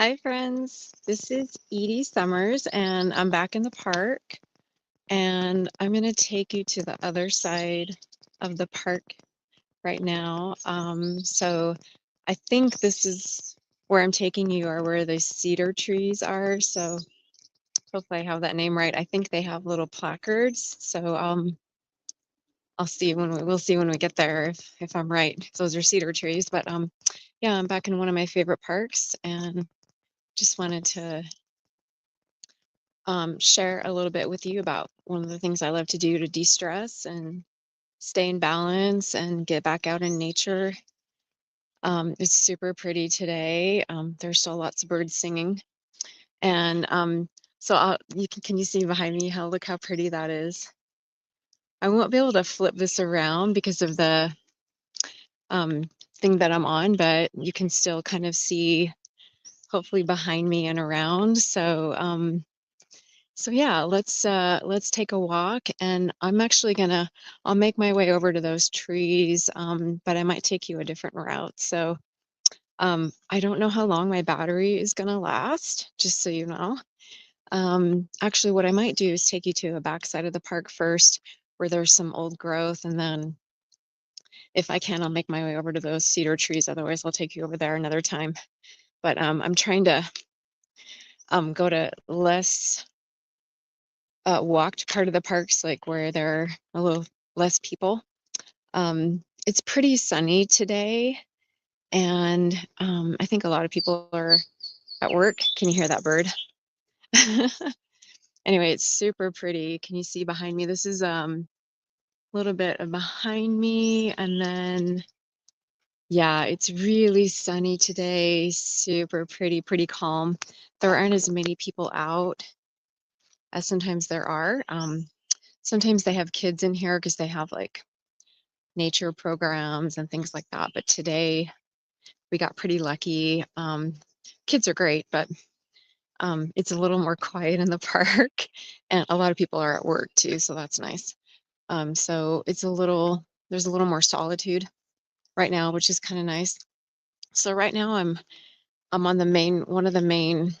Hi, friends. This is Edie Summers, and I'm back in the park. And I'm going to take you to the other side of the park right now. So I think this is where I'm taking you, or where the cedar trees are. So hopefully I have that name right. I think they have little placards. So we'll see when we get there if I'm right. If those are cedar trees. But yeah, I'm back in one of my favorite parks, and just wanted to share a little bit with you about one of the things I love to do to de-stress and stay in balance and get back out in nature. It's super pretty today. There's still lots of birds singing. And can you see behind me look how pretty that is? I won't be able to flip this around because of the thing that I'm on, but you can still kind of see hopefully behind me and around. So yeah, let's take a walk, and I'll make my way over to those trees, but I might take you a different route. So I don't know how long my battery is gonna last, just so you know. Actually, what I might do is take you to the backside of the park first, where there's some old growth, and then if I can, I'll make my way over to those cedar trees. Otherwise, I'll take you over there another time. But I'm trying to go to less walked part of the parks, like where there are a little less people. It's pretty sunny today, and I think a lot of people are at work. Can you hear that bird? Anyway, it's super pretty. Can you see behind me? This is a little bit of behind me, and then yeah, it's really sunny today. Super pretty, pretty calm. There aren't as many people out as sometimes there are. Sometimes they have kids in here because they have like nature programs and things like that. But today we got pretty lucky. Kids are great, but it's a little more quiet in the park, and a lot of people are at work too, so that's nice. So there's a little more solitude right now, which is kind of nice. So right now I'm on one of the main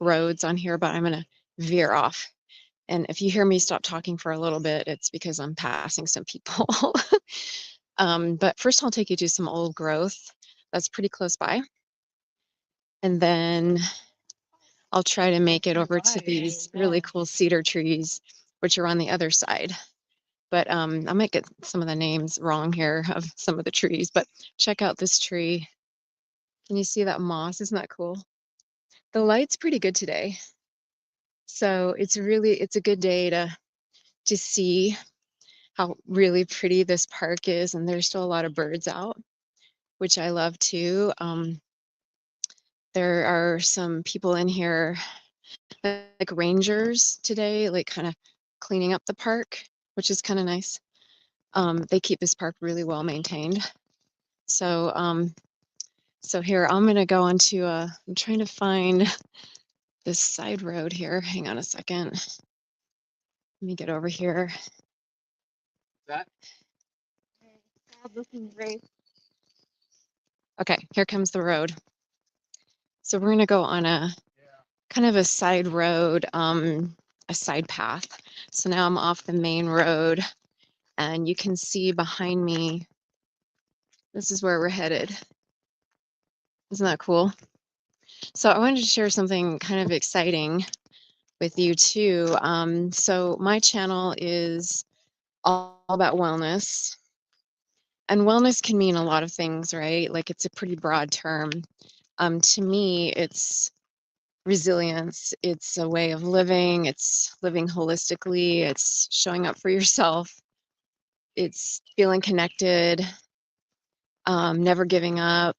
roads on here, but I'm gonna veer off. And if you hear me stop talking for a little bit, it's because I'm passing some people. But first I'll take you to some old growth that's pretty close by. And then I'll try to make it over to these really cool cedar trees, which are on the other side. But I might get some of the names wrong here of some of the trees, but check out this tree. Can you see that moss? Isn't that cool? The light's pretty good today. So it's a good day to see how really pretty this park is, and there's still a lot of birds out, which I love too. There are some people in here, like rangers today, like kind of cleaning up the park, which is kind of nice. They keep this park really well maintained. So, so here I'm gonna go onto I'm trying to find this side road here. Hang on a second. Let me get over here. Okay, here comes the road. So we're gonna go on a kind of a side road, a side path. So now I'm off the main road, and you can see behind me, this is where we're headed. Isn't that cool? So I wanted to share something kind of exciting with you too. So my channel is all about wellness, and wellness can mean a lot of things, right? Like it's a pretty broad term. To me, it's resilience. It's a way of living. It's living holistically. It's showing up for yourself. It's feeling connected, never giving up,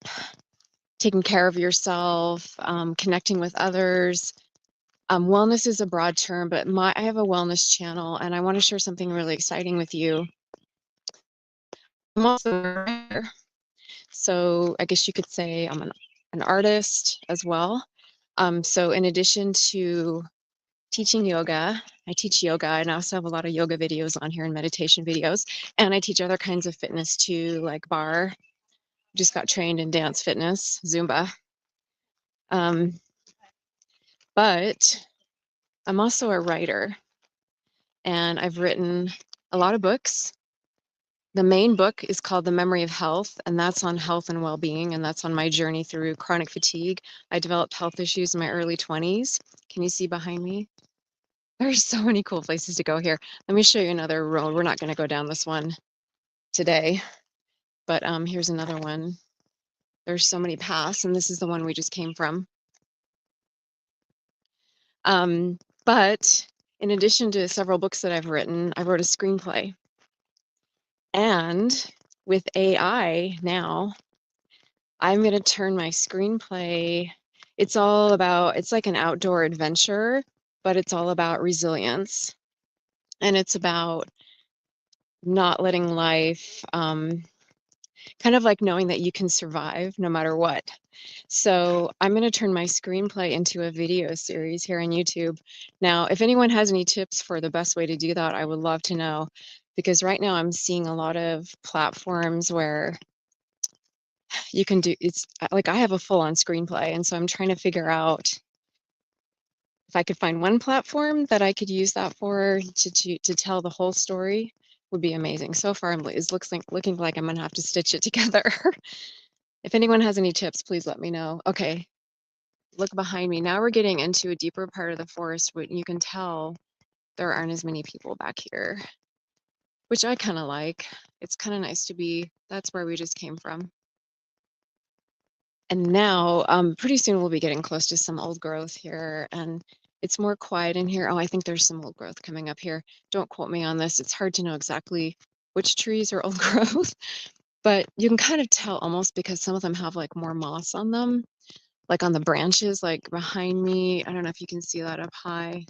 taking care of yourself, connecting with others. Wellness is a broad term, but I have a wellness channel, and I want to share something really exciting with you. I'm also a writer, so I guess you could say I'm an artist as well. So in addition to teaching yoga, I teach yoga, and I also have a lot of yoga videos on here and meditation videos, and I teach other kinds of fitness too, like barre. Just got trained in dance fitness, Zumba. But I'm also a writer, and I've written a lot of books. The main book is called The Memory of Health, and that's on health and well-being, and that's on my journey through chronic fatigue. I developed health issues in my early 20s. Can you see behind me? There's so many cool places to go here. Let me show you another road. We're not going to go down this one today, but here's another one. There's so many paths, and this is the one we just came from. But in addition to several books that I've written, I wrote a screenplay. And with AI now, I'm going to turn my screenplay. It's all about, it's like an outdoor adventure, but it's all about resilience. And it's about not letting life, kind of like knowing that you can survive no matter what. So I'm going to turn my screenplay into a video series here on YouTube. Now, if anyone has any tips for the best way to do that, I would love to know, because right now I'm seeing a lot of platforms where you can do, it's like I have a full-on screenplay, and so I'm trying to figure out if I could find one platform that I could use that for to tell the whole story would be amazing. So far, it looks like looking like I'm gonna have to stitch it together. If anyone has any tips, please let me know. Okay, look behind me. Now we're getting into a deeper part of the forest, but you can tell there aren't as many people back here, which I kind of like. It's kind of nice to be, that's where we just came from. And now, pretty soon we'll be getting close to some old growth here, and it's more quiet in here. Oh, I think there's some old growth coming up here. Don't quote me on this. It's hard to know exactly which trees are old growth, but you can kind of tell almost because some of them have like more moss on them, like on the branches, like behind me. I don't know if you can see that up high.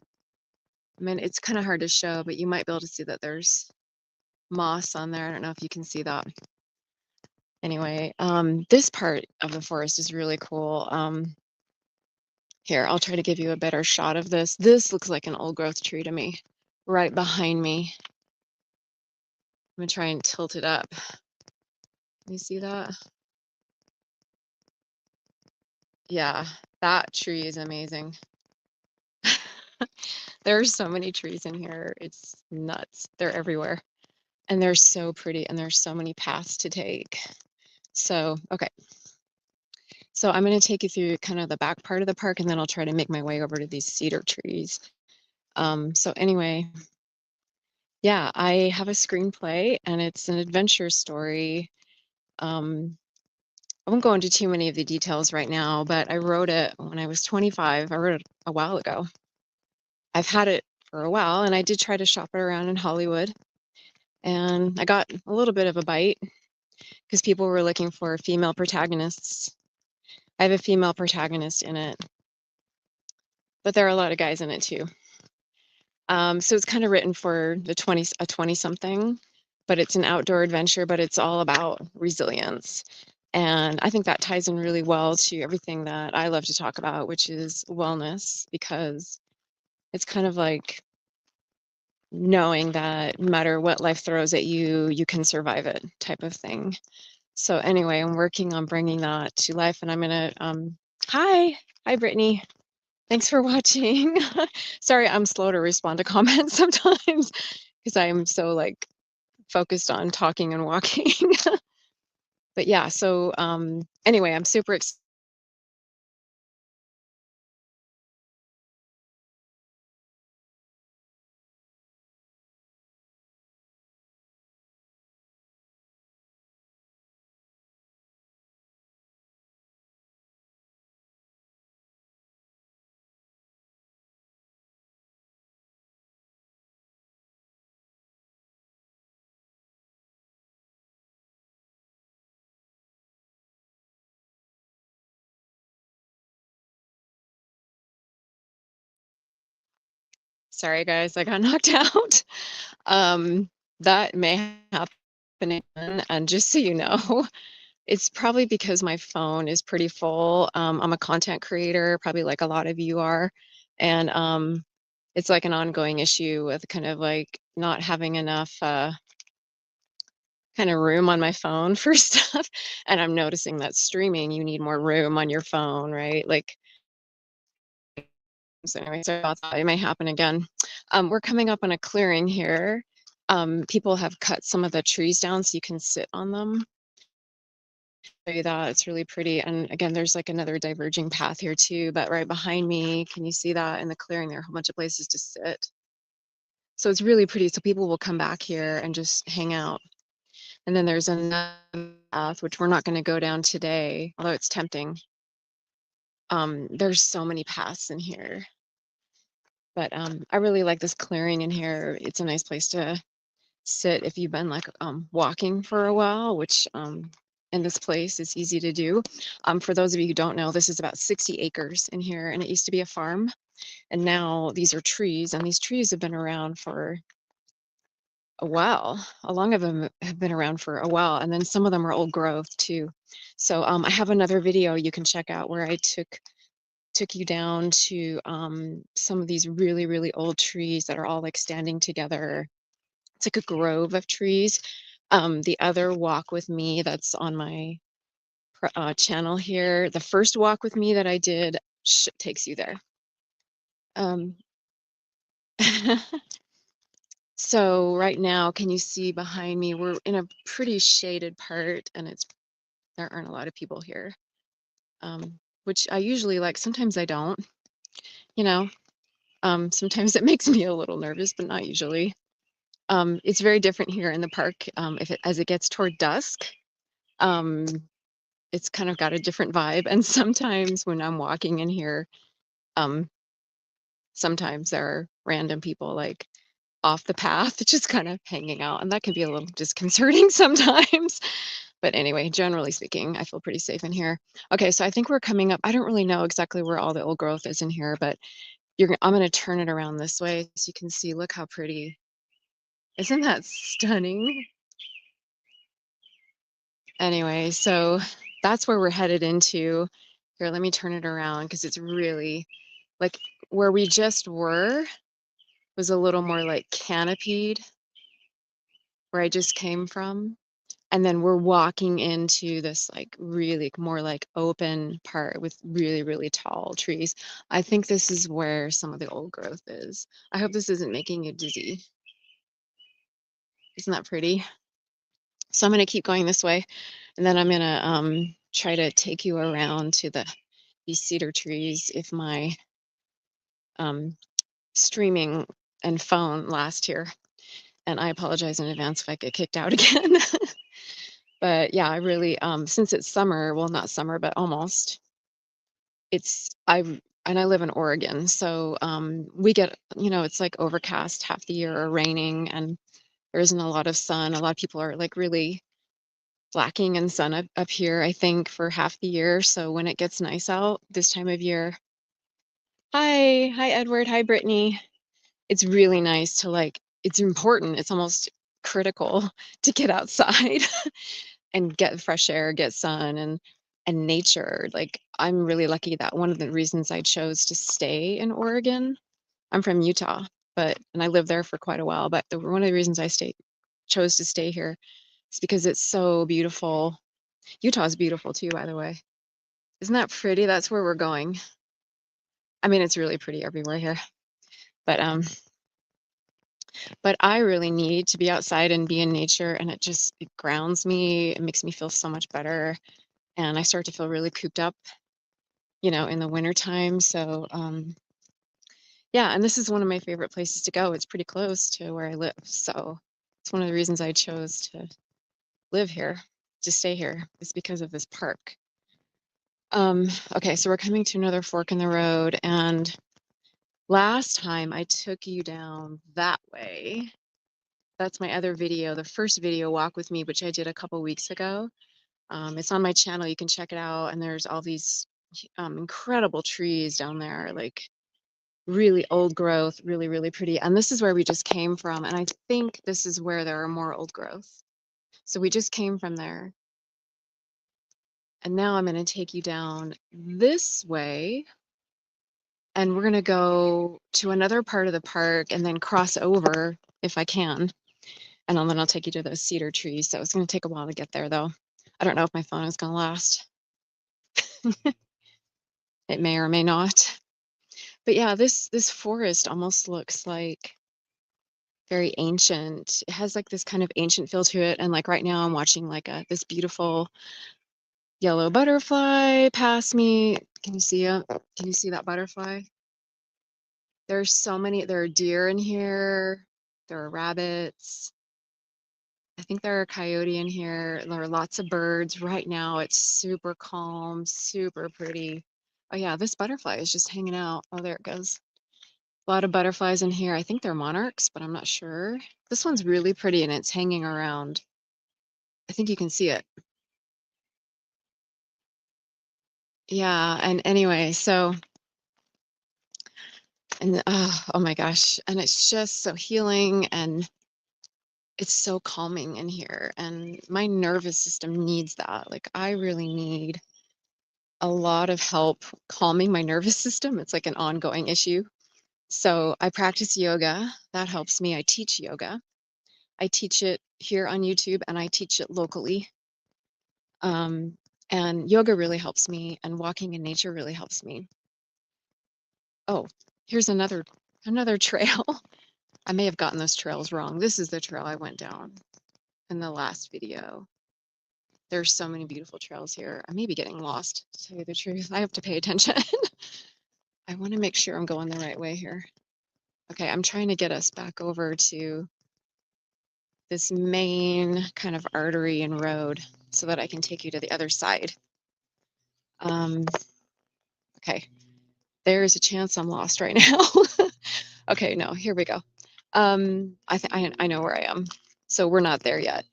I mean, it's kind of hard to show, but you might be able to see that there's moss on there. I don't know if you can see that. Anyway, this part of the forest is really cool. Here, I'll try to give you a better shot of this. This looks like an old growth tree to me, right behind me. I'm gonna try and tilt it up. You see that? Yeah, that tree is amazing. There are so many trees in here. It's nuts. They're everywhere. And they're so pretty, and there's so many paths to take. So, okay. So I'm going to take you through kind of the back part of the park, and then I'll try to make my way over to these cedar trees. So anyway, yeah, I have a screenplay, and it's an adventure story. I won't go into too many of the details right now, but I wrote it when I was 25. I wrote it a while ago. I've had it for a while, and I did try to shop it around in Hollywood, and I got a little bit of a bite because people were looking for female protagonists. I have a female protagonist in it, but there are a lot of guys in it too. So it's kind of written for the 20 something, but it's an outdoor adventure, but it's all about resilience. And I think that ties in really well to everything that I love to talk about, which is wellness, because it's kind of like knowing that no matter what life throws at you, you can survive it type of thing. So anyway, I'm working on bringing that to life, and I'm gonna, hi, Brittany. Thanks for watching. Sorry, I'm slow to respond to comments sometimes because I'm so like focused on talking and walking. But yeah, so anyway, I'm super excited. Sorry guys, I got knocked out. That may happen again, and just so you know, it's probably because my phone is pretty full. I'm a content creator, probably like a lot of you are, and it's like an ongoing issue with kind of like not having enough kind of room on my phone for stuff. And I'm noticing that streaming, you need more room on your phone, right? Like So anyway, sorry about that. It may happen again. We're coming up on a clearing here. People have cut some of the trees down so you can sit on them. Show you that. It's really pretty. And again, there's like another diverging path here too, but right behind me, can you see that in the clearing? There are a whole bunch of places to sit. So it's really pretty. So people will come back here and just hang out. And then there's another path, which we're not going to go down today, although it's tempting. There's so many paths in here. But I really like this clearing in here. It's a nice place to sit if you've been like walking for a while, which in this place is easy to do. For those of you who don't know, this is about 60 acres in here, and it used to be a farm. And now these are trees, and these trees have been around for a while. A lot of them have been around for a while, and then some of them are old growth too. So I have another video you can check out where I took you down to some of these really, really old trees that are all like standing together. It's like a grove of trees. The other walk with me that's on my channel here, the first walk with me that I did takes you there. Um, so right now, can you see behind me? We're in a pretty shaded part, and there aren't a lot of people here, which I usually like. Sometimes I don't, you know. Sometimes it makes me a little nervous, but not usually. It's very different here in the park. As it gets toward dusk, um, it's kind of got a different vibe. And sometimes when I'm walking in here, um, sometimes there are random people like off the path, just kind of hanging out, and that can be a little disconcerting sometimes. But anyway, generally speaking, I feel pretty safe in here. Okay, so I think we're coming up. I don't really know exactly where all the old growth is in here, but I'm going to turn it around this way so you can see. Look how pretty. Isn't that stunning? Anyway, so that's where we're headed into. Here, let me turn it around because it's really like where we just were was a little more like canopied where I just came from. And then we're walking into this like really more like open part with really, really tall trees. I think this is where some of the old growth is. I hope this isn't making you dizzy. Isn't that pretty? So I'm going to keep going this way, and then I'm going to try to take you around to these cedar trees if my streaming and phone last here. And I apologize in advance if I get kicked out again. But yeah, I really since it's summer, well, not summer, but almost. I live in Oregon, so we get, it's like overcast half the year or raining, and there isn't a lot of sun. A lot of people are like really lacking in sun up here, I think, for half the year. So when it gets nice out this time of year, hi Edward, hi Brittany. It's really nice to it's important. It's almost critical to get outside and get fresh air, get sun and nature. Like I'm really lucky that one of the reasons I chose to stay in Oregon, I'm from Utah, and I lived there for quite a while, but one of the reasons I chose to stay here is because it's so beautiful. Utah is beautiful too, by the way. Isn't that pretty? That's where we're going. I mean, it's really pretty everywhere here. But I really need to be outside and be in nature, and it grounds me. It makes me feel so much better, and I start to feel really cooped up, in the wintertime. So yeah, and this is one of my favorite places to go. It's pretty close to where I live, so it's one of the reasons I chose to live here, to stay here, is because of this park. Okay, so we're coming to another fork in the road, and last time I took you down that way. That's my other video, the first video, Walk With Me, which I did a couple weeks ago. It's on my channel. You can check it out. And there's all these incredible trees down there, like really old growth, really, really pretty. And this is where we just came from. And I think this is where there are more old growth. So we just came from there. And now I'm going to take you down this way. And we're going to go to another part of the park and then cross over if I can. And then I'll take you to those cedar trees. So it's going to take a while to get there, though. I don't know if my phone is going to last. It may or may not. But yeah, this forest almost looks like very ancient. It has like this kind of ancient feel to it. And like right now I'm watching like this beautiful yellow butterfly pass me. Can you see it? Can you see that butterfly? There's so many, there are deer in here. There are rabbits. I think there are a coyote in here. There are lots of birds. Right now it's super calm, super pretty. Oh yeah, this butterfly is just hanging out. Oh, there it goes. A lot of butterflies in here. I think they're monarchs, but I'm not sure. This one's really pretty and it's hanging around. I think you can see it. Yeah, and anyway, so and oh my gosh, and it's just so healing and it's so calming in here and my nervous system needs that. Like I really need a lot of help calming my nervous system. It's like an ongoing issue. So I practice yoga. That helps me. I teach yoga. I teach it here on YouTube and I teach it locally. Um, and yoga really helps me and walking in nature really helps me. Oh, here's another trail. I may have gotten those trails wrong. This is the trail I went down in the last video. There's so many beautiful trails here. I may be getting lost, to tell you the truth. I have to pay attention. I want to make sure I'm going the right way here. Okay, I'm trying to get us back over to this main kind of artery and road so that I can take you to the other side. Okay, there's a chance I'm lost right now. Okay, no, here we go. I know where I am. So we're not there yet.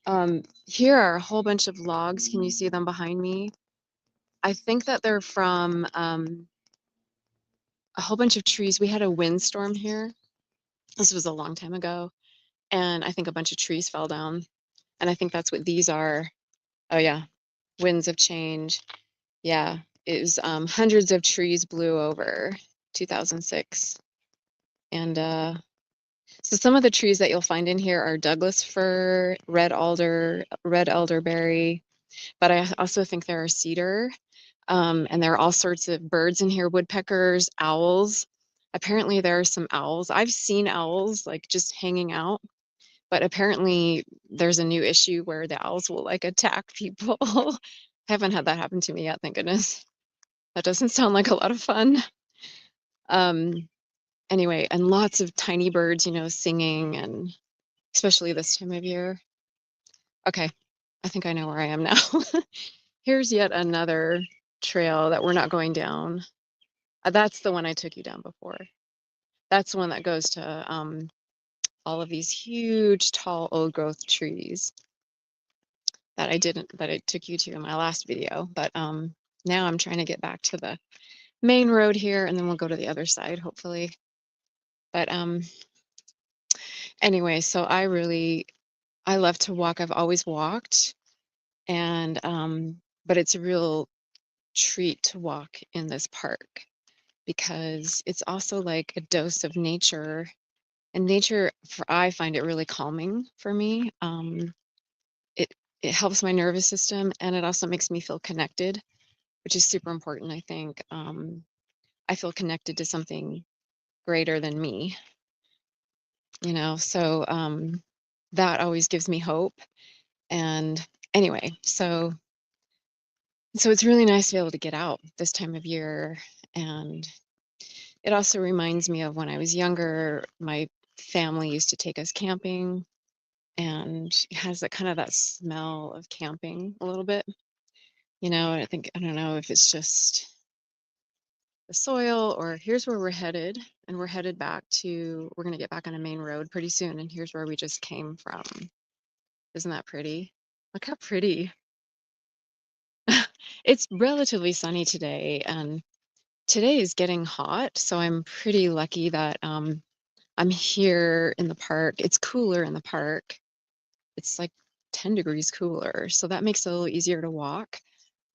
Here are a whole bunch of logs. Can you see them behind me? I think that they're from a whole bunch of trees. We had a windstorm here. This was a long time ago. And I think a bunch of trees fell down. And I think that's what these are. Oh yeah, winds of change. Yeah, it was hundreds of trees blew over 2006. And so some of the trees that you'll find in here are Douglas fir, red alder, red elderberry, but I also think there are cedar. And there are all sorts of birds in here, woodpeckers, owls. Apparently there are some owls. I've seen owls like just hanging out, but apparently there's a new issue where the owls will like attack people. I haven't had that happen to me yet, thank goodness. That doesn't sound like a lot of fun. Um, anyway, and lots of tiny birds, you know, singing, and especially this time of year. Okay, I think I know where I am now. Here's yet another trail that we're not going down. That's the one I took you down before. That's the one that goes to all of these huge, tall, old growth trees that I took you to in my last video. But now I'm trying to get back to the main road here, and then we'll go to the other side, hopefully. But anyway, so I love to walk. I've always walked, and but it's a real treat to walk in this park because it's also like a dose of nature. And nature, I find it really calming for me. It it helps my nervous system, and it also makes me feel connected, which is super important, I think. I feel connected to something greater than me, you know. So that always gives me hope. And anyway, so it's really nice to be able to get out this time of year. And it also reminds me of when I was younger, my family used to take us camping, and it has that kind of that smell of camping a little bit, you know. And I don't know if it's just the soil or here's where we're headed. And we're headed back to, we're going to get back on a main road pretty soon. And here's where we just came from. Isn't that pretty? Look how pretty. It's relatively sunny today, and today is getting hot, so I'm pretty lucky that I'm here in the park. It's cooler in the park. It's like 10 degrees cooler, so that makes it a little easier to walk.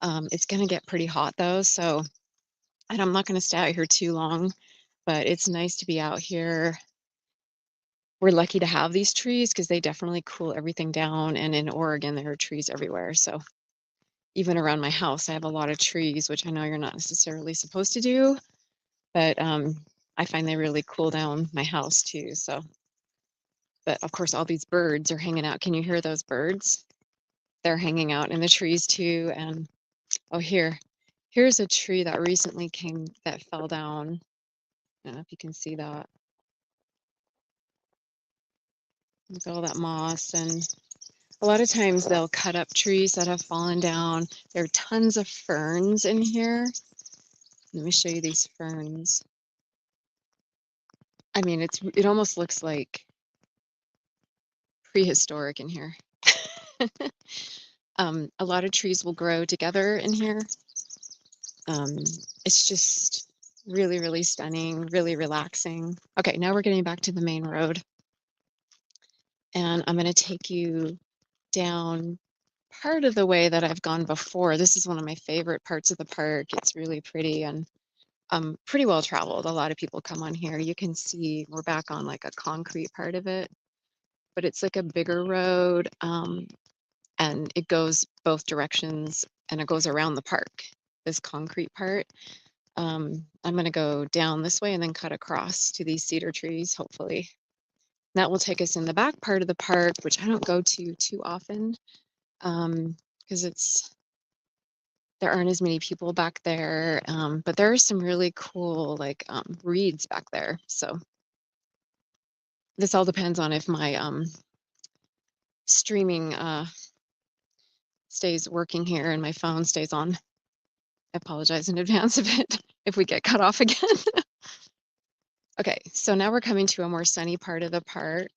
It's gonna get pretty hot though, so and I'm not gonna stay out here too long, but it's nice to be out here. We're lucky to have these trees because they definitely cool everything down, and in Oregon there are trees everywhere. So even around my house, I have a lot of trees, which I know you're not necessarily supposed to do, but I find they really cool down my house too. So, but of course, all these birds are hanging out. Can you hear those birds? They're hanging out in the trees too. And oh, here's a tree that recently that fell down. I don't know if you can see that. Look at all that moss. And a lot of times they'll cut up trees that have fallen down. There are tons of ferns in here. Let me show you these ferns. I mean, it almost looks like prehistoric in here. A lot of trees will grow together in here. Um, it's just really, really stunning, really relaxing. Okay, now we're getting back to the main road. And I'm going to take you down part of the way that I've gone before. This is one of my favorite parts of the park. It's really pretty and pretty well traveled. A lot of people come on here. You can see we're back on like a concrete part of it, but it's like a bigger road and it goes both directions and it goes around the park, this concrete part. I'm going to go down this way and then cut across to these cedar trees, hopefully. That will take us in the back part of the park, which I don't go to too often because there aren't as many people back there. But there are some really cool like reeds back there. So this all depends on if my streaming stays working here and my phone stays on. I apologize in advance if we get cut off again. Okay, so now we're coming to a more sunny part of the park,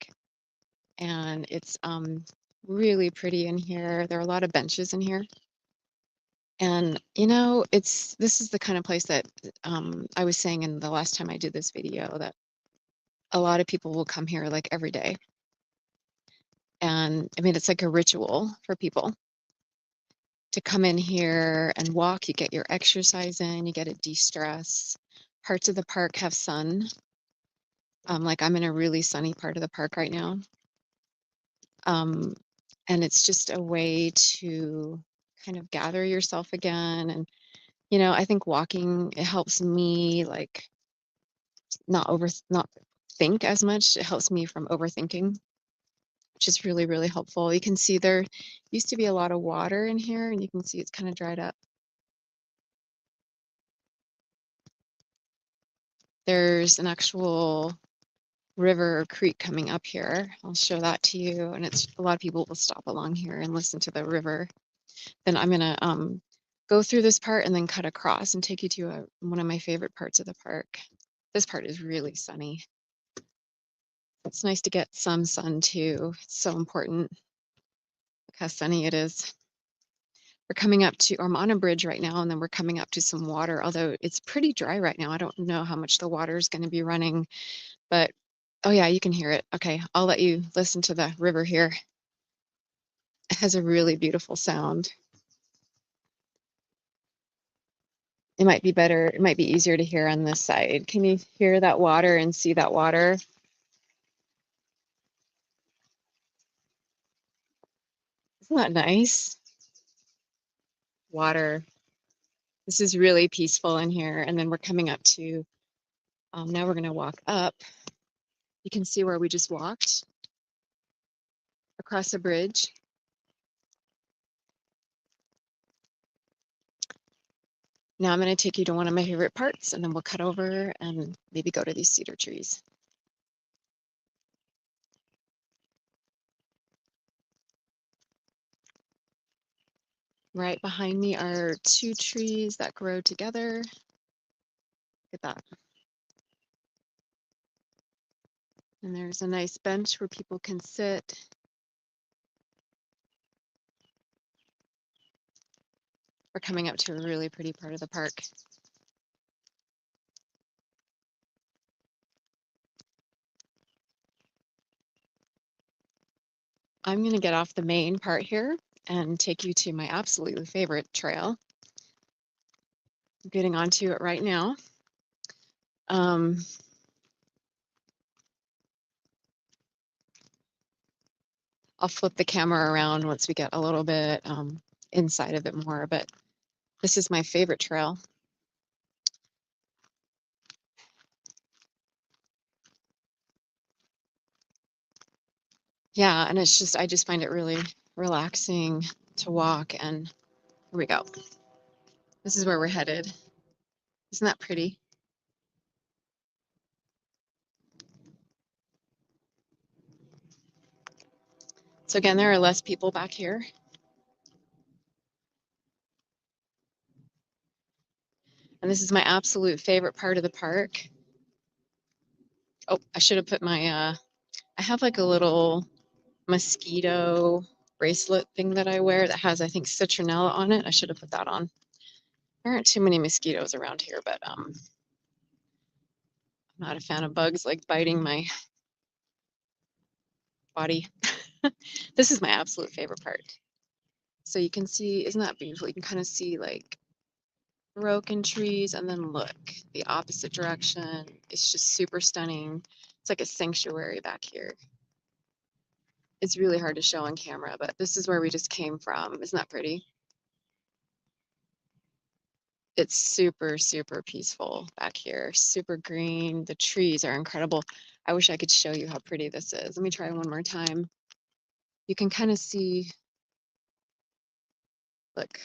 and it's really pretty in here. There are a lot of benches in here. And you know, this is the kind of place that I was saying in the last time I did this video that a lot of people will come here like every day. And I mean, it's like a ritual for people to come in here and walk. You get your exercise in, you get a de-stress. Parts of the park have sun. Like I'm in a really sunny part of the park right now. And it's just a way to kind of gather yourself again. And, you know, I think walking, it helps me like not think as much. It helps me from overthinking, which is really, really helpful. You can see there used to be a lot of water in here and you can see it's kind of dried up. There's an actual river or creek coming up here. I'll show that to you. And it's a lot of people will stop along here and listen to the river. Then I'm gonna go through this part and then cut across and take you to one of my favorite parts of the park. This part is really sunny. It's nice to get some sun too. It's so important. Look how sunny it is. We're coming up to, I'm on a bridge right now, and then we're coming up to some water, although it's pretty dry right now. I don't know how much the water is going to be running, but oh yeah, you can hear it. Okay, I'll let you listen to the river here. It has a really beautiful sound. It might be better, it might be easier to hear on this side. Can you hear that water and see that water? Isn't that nice? Water. This is really peaceful in here. And then we're coming up to, now we're going to walk up. You can see where we just walked across a bridge. Now I'm going to take you to one of my favorite parts, and then we'll cut over and maybe go to these cedar trees. Right behind me are two trees that grow together. Look at that. And there's a nice bench where people can sit. We're coming up to a really pretty part of the park. I'm going to get off the main part here and take you to my absolutely favorite trail. I'm getting onto it right now. I'll flip the camera around once we get a little bit inside of it more, but this is my favorite trail. Yeah, and it's just I just find it really relaxing to walk. And here we go. This is where we're headed. Isn't that pretty? So again, there are less people back here. And this is my absolute favorite part of the park. Oh, I should have put my I have like a little mosquito bracelet thing that I wear that has, I think, citronella on it. I should have put that on. There aren't too many mosquitoes around here, but I'm not a fan of bugs like biting my body. This is my absolute favorite part. So you can see, isn't that beautiful? You can kind of see like broken trees and then look the opposite direction. It's just super stunning. It's like a sanctuary back here. It's really hard to show on camera, but this is where we just came from. Isn't that pretty? It's super, super peaceful back here. Super green. The trees are incredible. I wish I could show you how pretty this is. Let me try one more time. You can kind of see, look,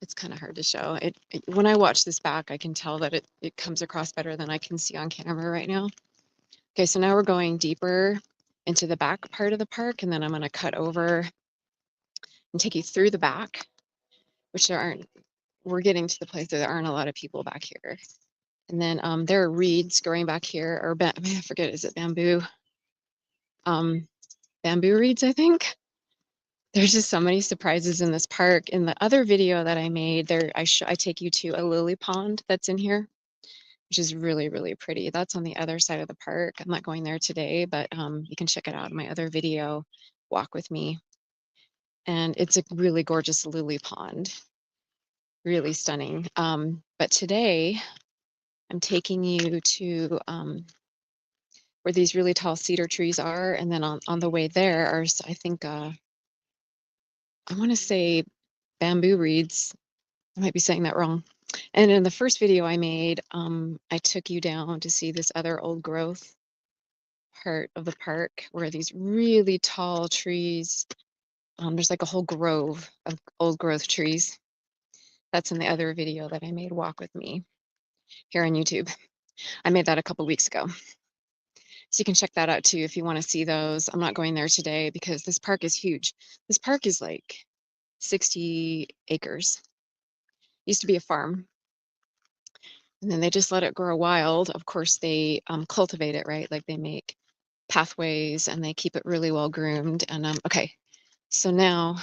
it's kind of hard to show. When I watch this back, I can tell that it comes across better than I can see on camera right now. Okay, so now we're going deeper into the back part of the park, and then I'm going to cut over and take you through the back, which we're getting to the place that there aren't a lot of people back here. And then there are reeds growing back here, or I forget, is it bamboo? Bamboo reeds, I think. There's just so many surprises in this park. In the other video that I made, I take you to a lily pond that's in here, which is really, really pretty. That's on the other side of the park. I'm not going there today, but you can check it out in my other video, Walk With Me. And it's a really gorgeous lily pond, really stunning. But today I'm taking you to where these really tall cedar trees are. And then on the way there are, I think, I want to say bamboo reeds. I might be saying that wrong. And in the first video I made, I took you down to see this other old growth part of the park where these really tall trees, there's like a whole grove of old growth trees. That's in the other video that I made, Walk With Me, here on YouTube. I made that a couple weeks ago. So you can check that out too if you want to see those. I'm not going there today because this park is huge. This park is like 60 acres. Used to be a farm. And then they just let it grow wild. Of course, they cultivate it, right? Like they make pathways and they keep it really well groomed. And okay, so now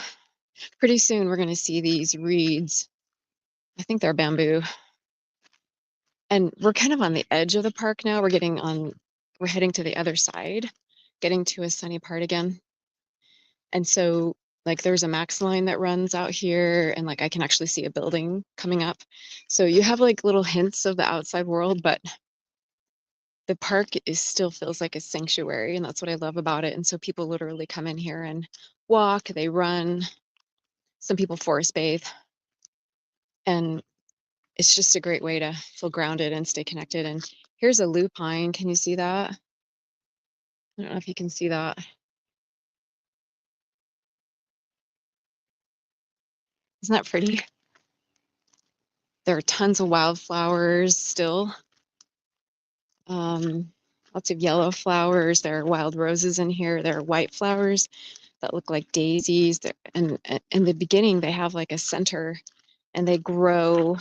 pretty soon we're going to see these reeds. I think they're bamboo. And we're kind of on the edge of the park now. We're heading to the other side, getting to a sunny part again. And so like there's a max line that runs out here and like I can actually see a building coming up. So you have like little hints of the outside world, but the park still feels like a sanctuary, and that's what I love about it. And so people literally come in here and walk, they run, some people forest bathe, and it's just a great way to feel grounded and stay connected. And here's a lupine. Can you see that? I don't know if you can see that. Isn't that pretty? There are tons of wildflowers still. Lots of yellow flowers. There are wild roses in here. There are white flowers that look like daisies. And in the beginning, they have like a center and they grow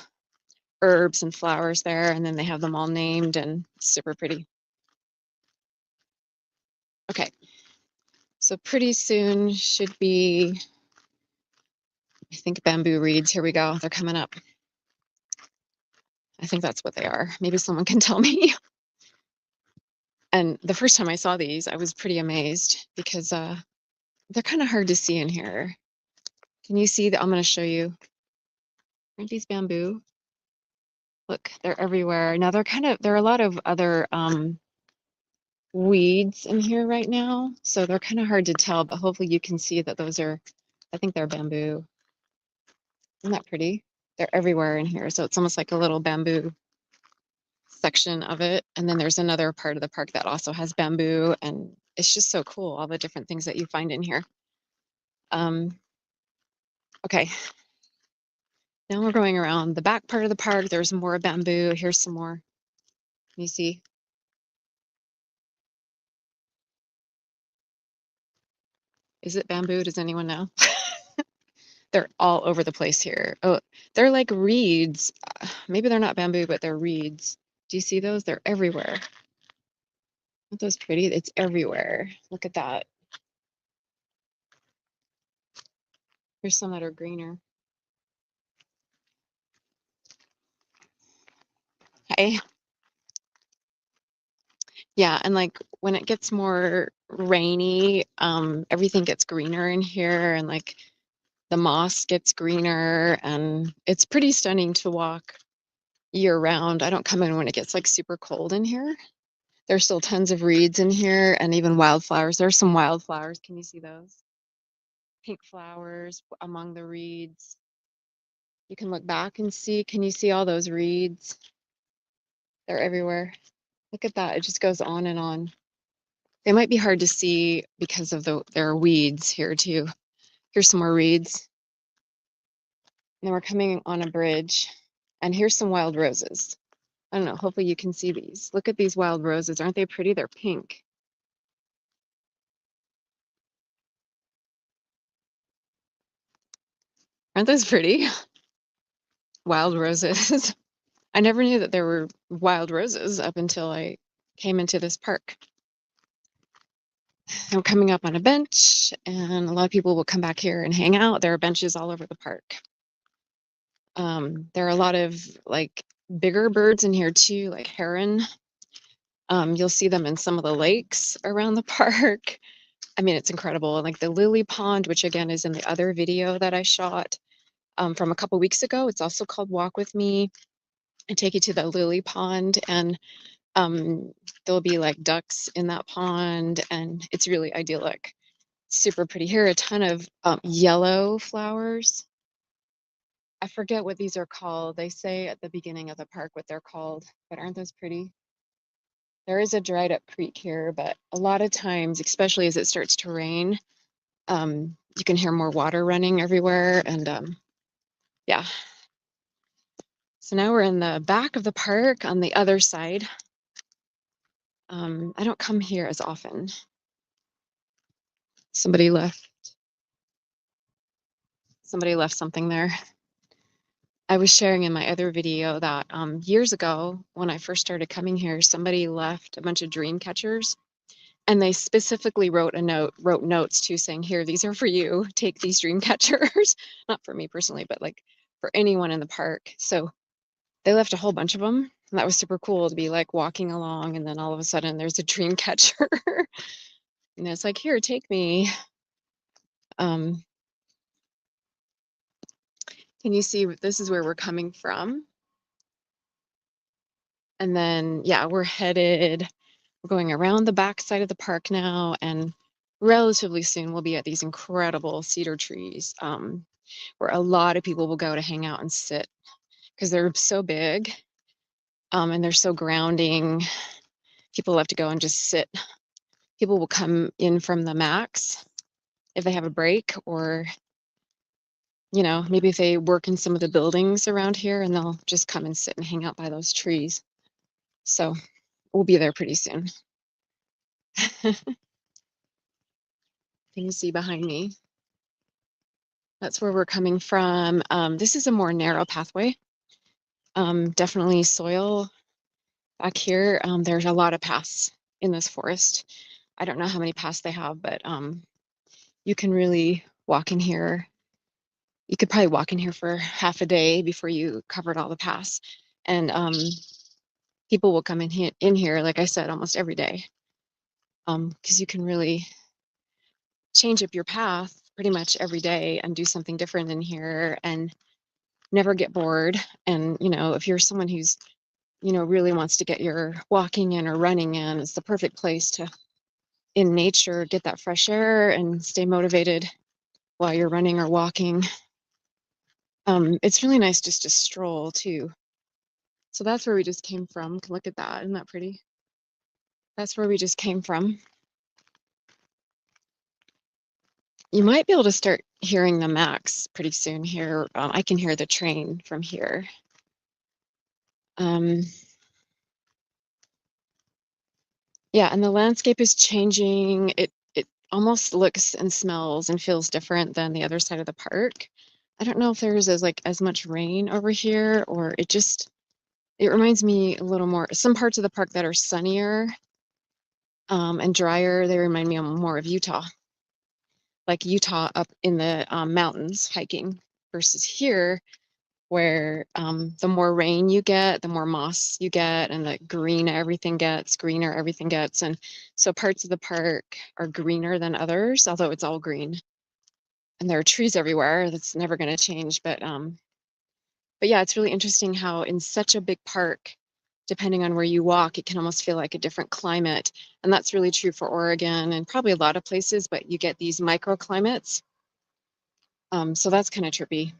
herbs and flowers there, and then they have them all named and super pretty. Okay, so pretty soon should be, I think, bamboo reeds. Here we go. They're coming up. I think that's what they are. Maybe someone can tell me. And the first time I saw these, I was pretty amazed because they're kind of hard to see in here. Can you see that? I'm going to show you. Aren't these bamboo? Look, they're everywhere. Now there are a lot of other weeds in here right now, so they're kind of hard to tell, but hopefully you can see that those are, I think they're bamboo. Isn't that pretty? They're everywhere in here, so it's almost like a little bamboo section of it. And then there's another part of the park that also has bamboo, and it's just so cool, all the different things that you find in here. Okay, now we're going around the back part of the park. There's more bamboo. Here's some more. You see? Is it bamboo? Does anyone know? They're all over the place here. Oh, they're like reeds. Maybe they're not bamboo, but they're reeds. Do you see those? They're everywhere. Aren't those pretty? It's everywhere. Look at that. Here's some that are greener. Hey. Yeah, and like when it gets more rainy, everything gets greener in here, and like the moss gets greener, and it's pretty stunning to walk year round. I don't come in when it gets like super cold in here. There's still tons of reeds in here and even wildflowers. There's some wildflowers. Can you see those? Pink flowers among the reeds. You can look back and see. Can you see all those reeds? They're everywhere. Look at that. It just goes on and on. They might be hard to see because of there are weeds here too. Here's some more reeds. And then we're coming on a bridge. And here's some wild roses. I don't know. Hopefully you can see these. Look at these wild roses. Aren't they pretty? They're pink. Aren't those pretty? Wild roses. I never knew that there were wild roses up until I came into this park. I'm coming up on a bench, and a lot of people will come back here and hang out. There are benches all over the park. There are a lot of like bigger birds in here too, like heron. You'll see them in some of the lakes around the park. I mean, it's incredible. And like the lily pond, which again is in the other video that I shot from a couple weeks ago. It's also called Walk With Me. I take you to the lily pond, and there'll be like ducks in that pond, and it's really idyllic. Super pretty. Here are a ton of yellow flowers. I forget what these are called. They say at the beginning of the park what they're called, but aren't those pretty? There is a dried up creek here, but a lot of times, especially as it starts to rain, you can hear more water running everywhere. And yeah. So now we're in the back of the park on the other side. I don't come here as often. Somebody left something there. I was sharing in my other video that years ago, when I first started coming here, somebody left a bunch of dream catchers, and they specifically wrote notes too, saying, here, these are for you, take these dream catchers. Not for me personally, but like for anyone in the park. So they left a whole bunch of them, and that was super cool to be like walking along, and then all of a sudden there's a dream catcher. And it's like, here, take me. Can you see, this is where we're coming from? And then, yeah, we're going around the back side of the park now, and relatively soon we'll be at these incredible cedar trees, where a lot of people will go to hang out and sit because they're so big, and they're so grounding. People love to go and just sit. People will come in from the max if they have a break, or maybe if they work in some of the buildings around here, and they'll just come and sit and hang out by those trees. So we'll be there pretty soon. Can you see behind me? That's where we're coming from. This is a more narrow pathway. Definitely soil back here. There's a lot of paths in this forest. I don't know how many paths they have, but you can really walk in here. You could probably walk in here for half a day before you covered all the paths. And people will come in here, like I said, almost every day, because you can really change up your path pretty much every day and do something different in here and never get bored. And if you're someone who's really wants to get your walking in or running in, it's the perfect place to, in nature, get that fresh air and stay motivated while you're running or walking. It's really nice just to stroll too. So that's where we just came from. Look at that. Isn't that pretty? That's where we just came from. You might be able to start hearing the Max pretty soon here. I can hear the train from here. Um, yeah, and the landscape is changing. It almost looks and smells and feels different than the other side of the park. I don't know if there's as much rain over here, or it reminds me a little more, some parts of the park that are sunnier and drier, they remind me more of Utah, like Utah up in the mountains hiking, versus here where the more rain you get, the more moss you get, and the greener everything gets. And so parts of the park are greener than others, although it's all green. And there are trees everywhere. That's never going to change. But yeah, it's really interesting how in such a big park, depending on where you walk, it can almost feel like a different climate. And that's really true for Oregon and probably a lot of places, but you get these microclimates. So that's kind of trippy.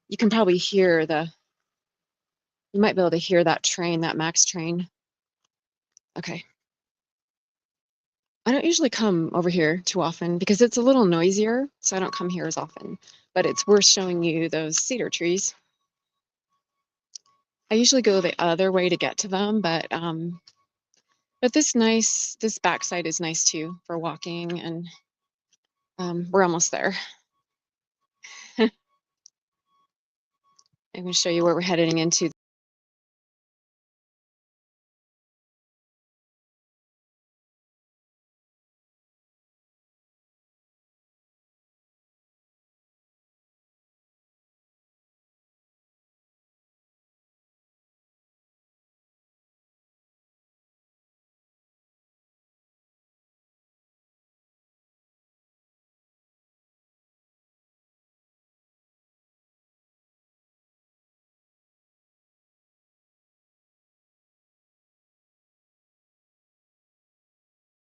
You can probably you might be able to hear that train, that Max train. Okay. I don't usually come over here too often because it's a little noisier, so I don't come here as often. But it's worth showing you those cedar trees. I usually go the other way to get to them, but this backside is nice too for walking, and we're almost there. I'm going to show you where we're heading into.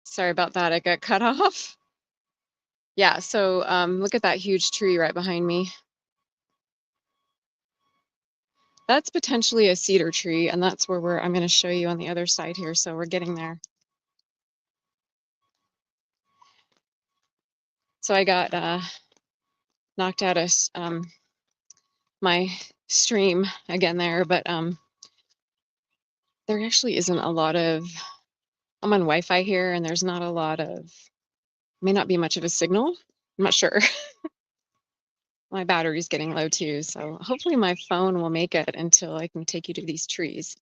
Sorry about that, I got cut off. Yeah, so look at that huge tree right behind me. That's potentially a cedar tree, and that's where I'm going to show you on the other side here. So we're getting there. So I got knocked out of my stream again there, but there actually isn't a lot of, I'm on Wi-Fi here, and there's not a lot of, may not be much of a signal. I'm not sure. My battery's getting low too, so hopefully my phone will make it until I can take you to these trees.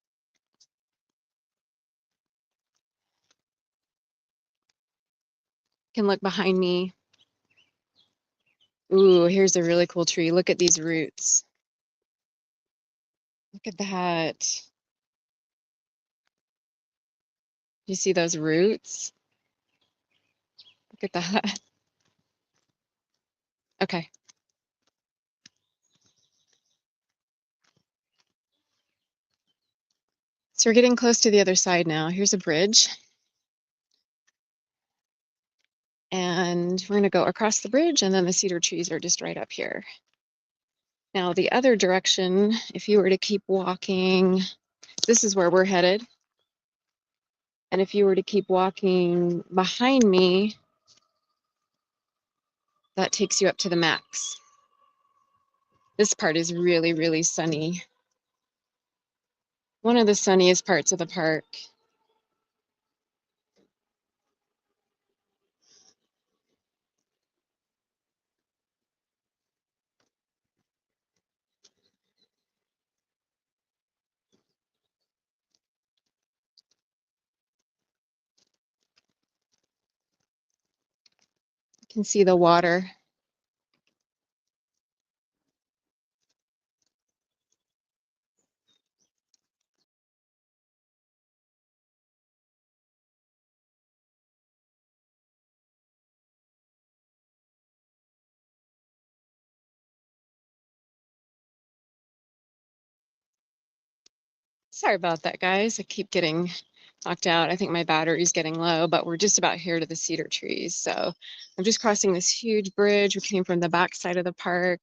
You can look behind me. Ooh, here's a really cool tree. Look at these roots. Look at that. You see those roots? Look at that. Okay. So we're getting close to the other side now. Here's a bridge. And we're going to go across the bridge, and then the cedar trees are just right up here. Now, the other direction, if you were to keep walking, this is where we're headed. And if you were to keep walking behind me, that takes you up to the Max. This part is really, really sunny. One of the sunniest parts of the park. You can see the water. Sorry about that, guys. I keep getting knocked out. I think my battery's getting low, but we're just about here to the cedar trees. So I'm just crossing this huge bridge. We came from the back side of the park,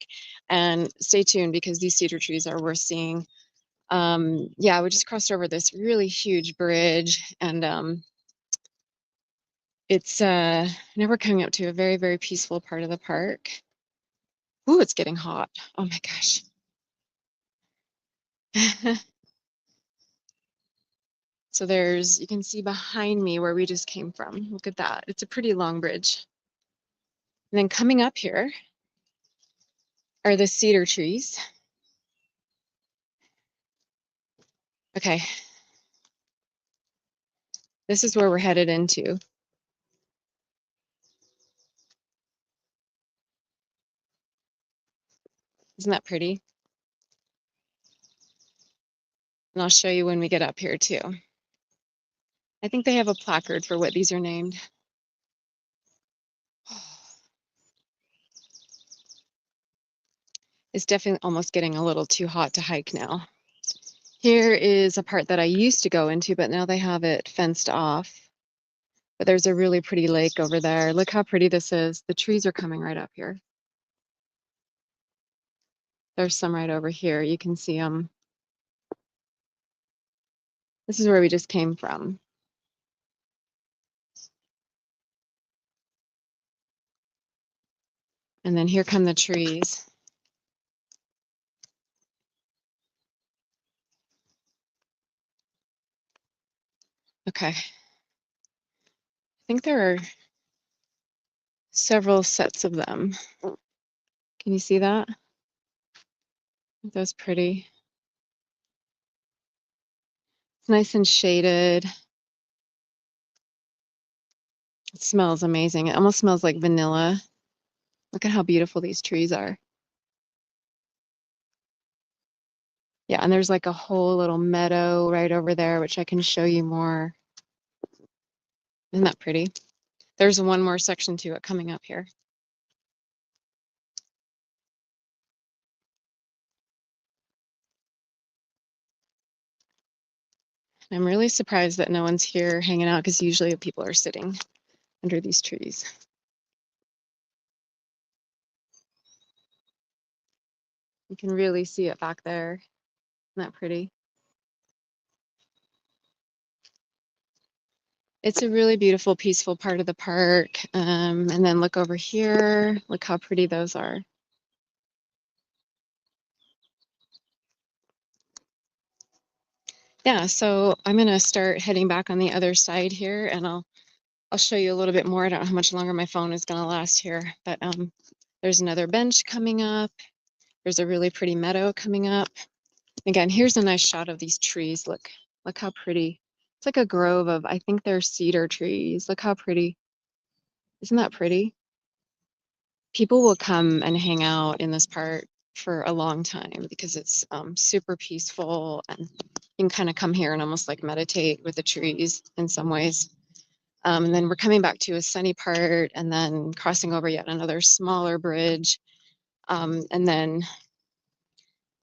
and stay tuned because these cedar trees are worth seeing. Yeah, we just crossed over this really huge bridge, and It's now we're coming up to a very, very peaceful part of the park. Ooh, it's getting hot. Oh my gosh. So you can see behind me where we just came from. Look at that. It's a pretty long bridge. And then coming up here are the cedar trees. Okay, this is where we're headed into. Isn't that pretty? And I'll show you when we get up here too. I think they have a placard for what these are named. It's definitely almost getting a little too hot to hike now. Here is a part that I used to go into, but now they have it fenced off. But there's a really pretty lake over there. Look how pretty this is. The trees are coming right up here. There's some right over here. You can see them. This is where we just came from. And then here come the trees. Okay. I think there are several sets of them. Can you see that? That's pretty. It's nice and shaded. It smells amazing. It almost smells like vanilla. Look at how beautiful these trees are. Yeah, and there's like a whole little meadow right over there, which I can show you more. Isn't that pretty? There's one more section to it coming up here. I'm really surprised that no one's here hanging out because usually people are sitting under these trees. You can really see it back there. Isn't that pretty? It's a really beautiful, peaceful part of the park. And then look over here. Look how pretty those are. Yeah, so I'm gonna start heading back on the other side here, and I'll show you a little bit more. I don't know how much longer my phone is gonna last here, but there's another bench coming up. There's a really pretty meadow coming up. Again, here's a nice shot of these trees. Look how pretty. It's like a grove of, I think they're cedar trees. Look how pretty. Isn't that pretty? People will come and hang out in this part for a long time because it's super peaceful, and you can kind of come here and almost like meditate with the trees in some ways. And then we're coming back to a sunny part and then crossing over yet another smaller bridge. And then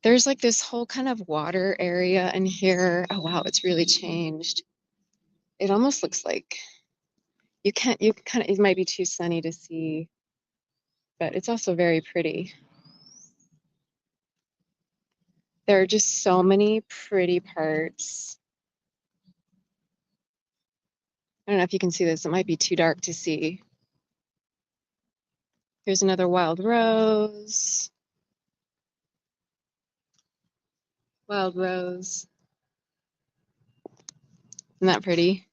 there's like this whole kind of water area in here. Oh, wow, it's really changed. It almost looks like you kind of, it might be too sunny to see, but it's also very pretty. There are just so many pretty parts. I don't know if you can see this. It might be too dark to see. Here's another wild rose. Wild rose. Isn't that pretty?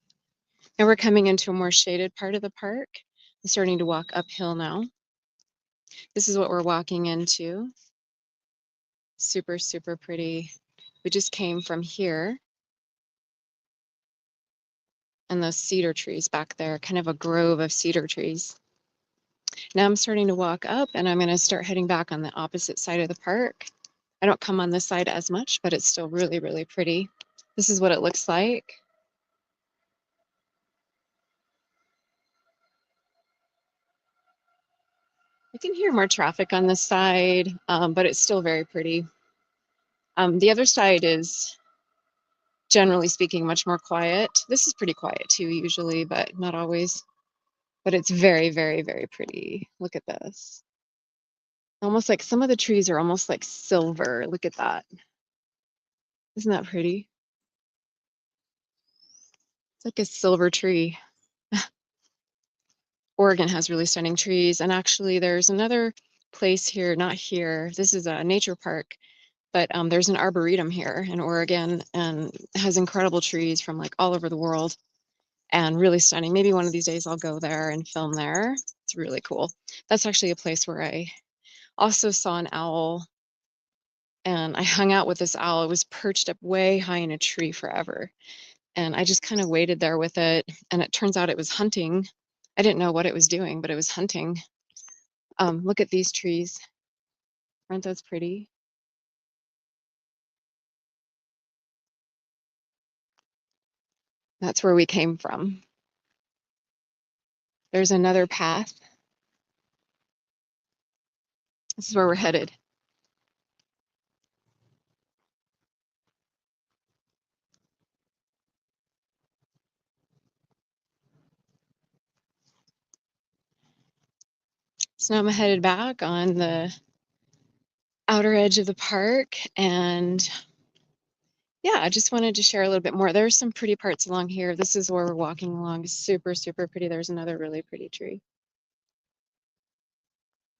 And we're coming into a more shaded part of the park. I'm starting to walk uphill now. This is what we're walking into. Super, super pretty. We just came from here. And those cedar trees back there, kind of a grove of cedar trees. Now I'm starting to walk up and I'm going to start heading back on the opposite side of the park. I don't come on this side as much, but it's still really, really pretty. This is what it looks like. I can hear more traffic on this side, but it's still very pretty. The other side is, generally speaking, much more quiet. This is pretty quiet too, usually, but not always. But it's very, very, very pretty. Look at this. Almost like some of the trees are almost like silver. Look at that. Isn't that pretty? It's like a silver tree. Oregon has really stunning trees. And actually, there's another place here, not here. This is a nature park, but there's an arboretum here in Oregon and it has incredible trees from like all over the world and really stunning. Maybe one of these days I'll go there and film there. It's really cool. That's actually a place where I also saw an owl and I hung out with this owl. It was perched up way high in a tree forever. And I just kind of waited there with it. And it turns out it was hunting. I didn't know what it was doing, but it was hunting. Look at these trees. Aren't those pretty? That's where we came from. There's another path. This is where we're headed. So now I'm headed back on the outer edge of the park. And yeah, I just wanted to share a little bit more. There's some pretty parts along here. This is where we're walking along. Super, super pretty. There's another really pretty tree.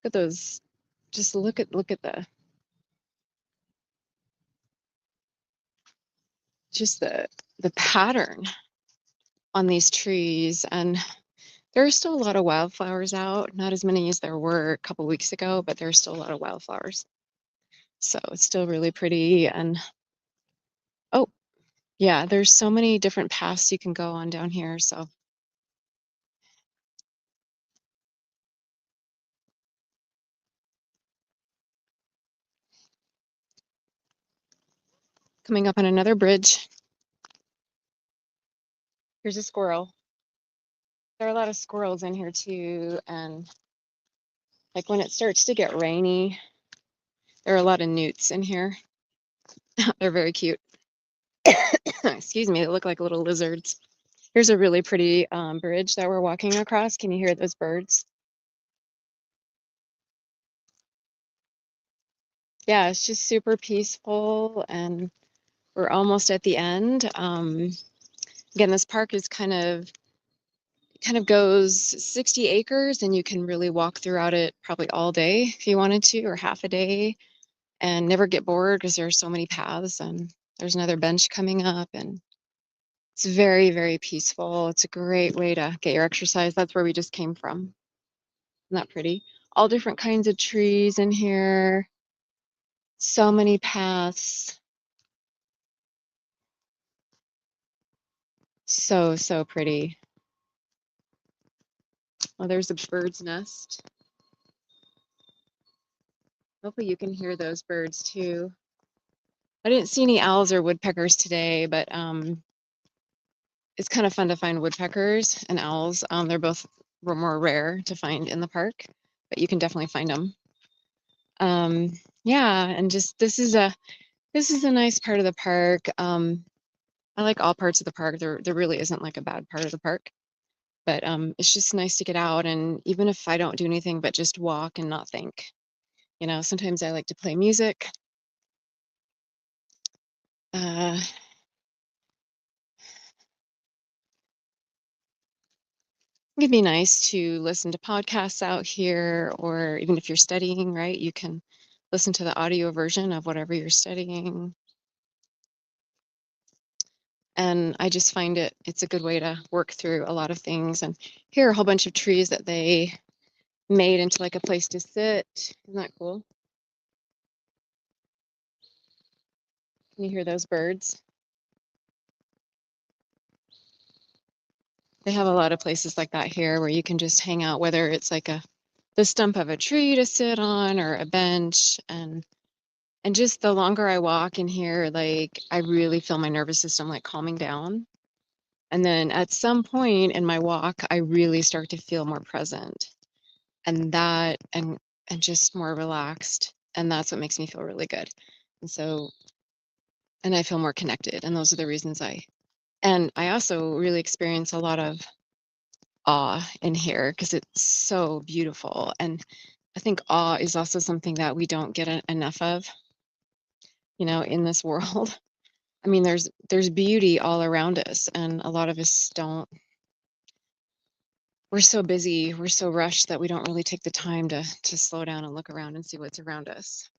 Look at those. Just look at the pattern on these trees. And there are still a lot of wildflowers out. Not as many as there were a couple weeks ago, but there's still a lot of wildflowers. So it's still really pretty. And oh, yeah, there's so many different paths you can go on down here. So coming up on another bridge. Here's a squirrel. There are a lot of squirrels in here too. And like when it starts to get rainy, there are a lot of newts in here. They're very cute. Excuse me, they look like little lizards. Here's a really pretty bridge that we're walking across. Can you hear those birds? Yeah, it's just super peaceful and we're almost at the end. Again, this park is kind of goes 60 acres and you can really walk throughout it probably all day if you wanted to, or half a day, and never get bored because there are so many paths and there's another bench coming up and it's very, very peaceful. It's a great way to get your exercise. That's where we just came from. Isn't that pretty? All different kinds of trees in here. So many paths. So, so pretty. Oh, there's a bird's nest. Hopefully you can hear those birds too. I didn't see any owls or woodpeckers today, but it's kind of fun to find woodpeckers and owls. They're both more rare to find in the park, but you can definitely find them. Yeah, and just this is a nice part of the park. I like all parts of the park. There really isn't like a bad part of the park, but it's just nice to get out and even if I don't do anything but just walk and not think. Sometimes I like to play music. Uh, It'd be nice to listen to podcasts out here, or even if you're studying, right, you can listen to the audio version of whatever you're studying. And I just find it's a good way to work through a lot of things. And here are a whole bunch of trees that they made into like a place to sit. Isn't that cool? Can you hear those birds? They have a lot of places like that here where you can just hang out, whether it's like the stump of a tree to sit on or a bench. And just the longer I walk in here, like I really feel my nervous system like calming down. And then at some point in my walk, I really start to feel more present and that and just more relaxed. And that's what makes me feel really good. And so, and I feel more connected. And those are the reasons I also really experience a lot of awe in here because it's so beautiful. And I think awe is also something that we don't get enough of, in this world. I mean, there's beauty all around us, and a lot of us don't. we're so busy, we're so rushed that we don't really take the time to slow down and look around and see what's around us.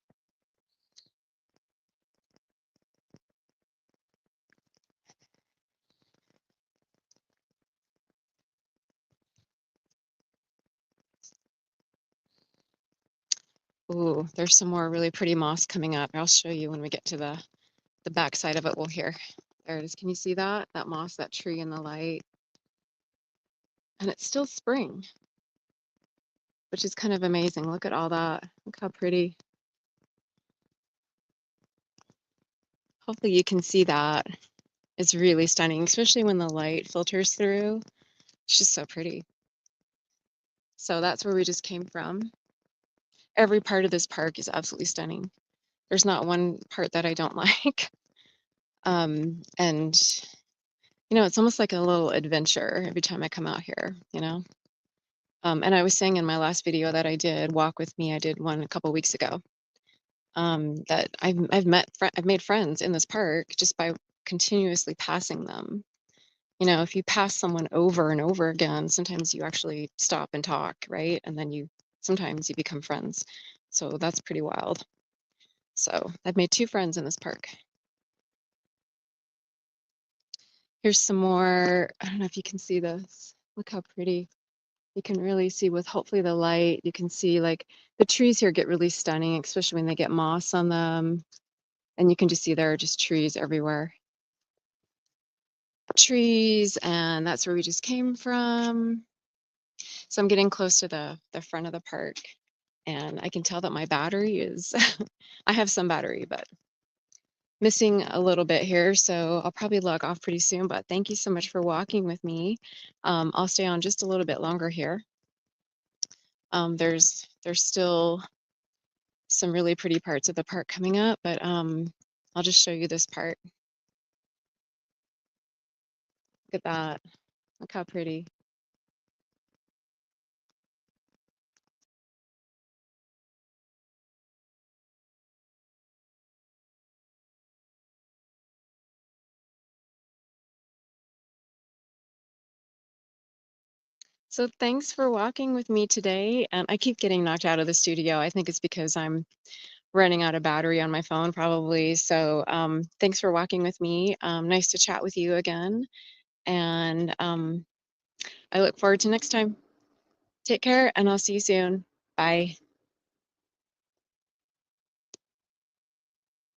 Ooh, there's some more really pretty moss coming up. I'll show you when we get to the back side of it. We'll hear. There it is. Can you see that? That moss, that tree in the light. And it's still spring, which is kind of amazing. Look at all that. Look how pretty. Hopefully you can see that. It's really stunning, especially when the light filters through. It's just so pretty. So that's where we just came from. Every part of this park is absolutely stunning. There's not one part that I don't like. And it's almost like a little adventure every time I come out here. And I was saying in my last video that I did walk with me, I did one a couple weeks ago. That I've made friends in this park just by continuously passing them. If you pass someone over and over again, sometimes you actually stop and talk, right? And then sometimes you become friends. So that's pretty wild. So I've made 2 friends in this park. Here's some more. I don't know if you can see this. Look how pretty. You can really see with hopefully the light, you can see like the trees here get really stunning, especially when they get moss on them. And you can just see there are just trees everywhere. Trees, and that's where we just came from. So I'm getting close to the front of the park, and I can tell that my battery is, I have some battery, but missing a little bit here. So I'll probably log off pretty soon, but thank you so much for walking with me. I'll stay on just a little bit longer here. There's still some really pretty parts of the park coming up, but I'll just show you this part. Look at that. Look how pretty. So thanks for walking with me today. I keep getting knocked out of the studio. I think it's because I'm running out of battery on my phone probably. So thanks for walking with me. Nice to chat with you again. And I look forward to next time. Take care and I'll see you soon. Bye.